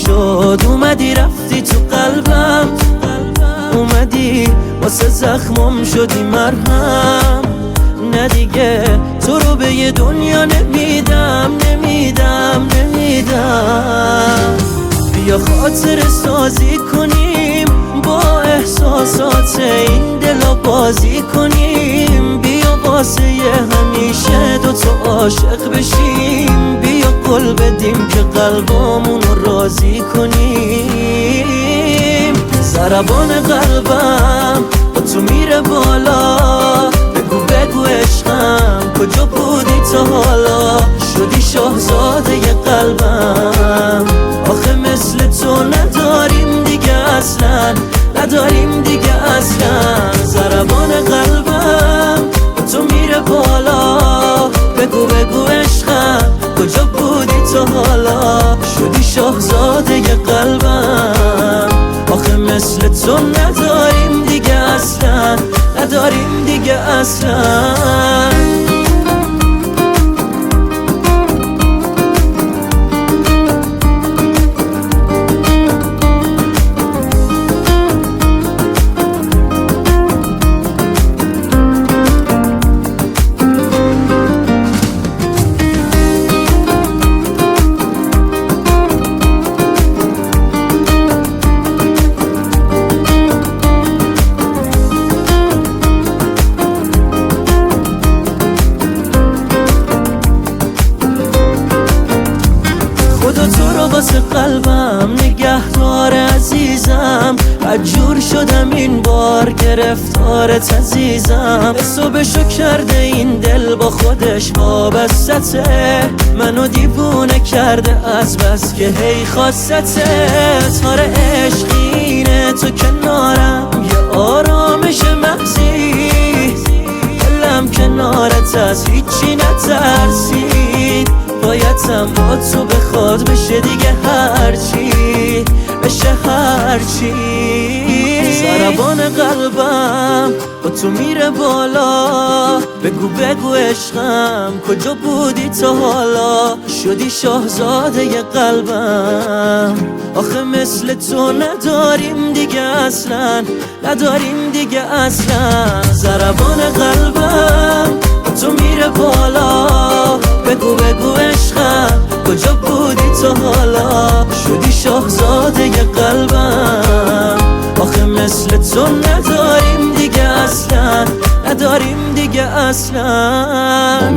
شد اومدی رفتی تو قلبم، اومدی واسه زخمم شدی مرهم. نه دیگه تو رو به یه دنیا نمیدم. بیا خاطر سازی کنیم، با احساسات این دلا بازی کنیم. بیا واسه همیشه دوتا عاشق بشیم. بیا قول بدیم که قلبامون رو راضی کنیم. ضربان قلبم با تو میره بالا، بگو عشقم کجا بودی تا حالا؟ شدی شاهزاده قلبم، آخه مثل تو نداریم دیگه اصلا، نداریم دیگه اصلا. ضربان قلبم با تو میره بالا، بگو عشقم کجا بودی تا حالا؟ شدی شاهزاده قلبم، آخه مثل تو نداریم دیگه اصلا، نداریم دیگه اصلا. خدا تو رو واسه قلبم نگهدار عزیزم. مجبور شدم این بار گرفتارت عزیزم. حسابشو کرده این دل با خودش وابسته، منو دیوونه کرده از بس که هی خواسته. تار عشقینه تو کنارم، یه آرامش مغزی، دلم کنارت از هیچی نترسید. بایدم با تو بخواد بشه دیگه هرچی، بشه هرچی. ضربان قلبم با تو میره بالا، بگو عشقم کجا بودی تا حالا؟ شدی شاهزاده قلبم، آخه مثل تو نداریم دیگه اصلا، نداریم دیگه اصلا. ضربان قلبم با تو میره بالا، بگو عشقم کجا بودی تا حالا؟ شدی شاهزاده قلبم، آخه مثل تو نداریم دیگه اصلا، نداریم دیگه اصلا.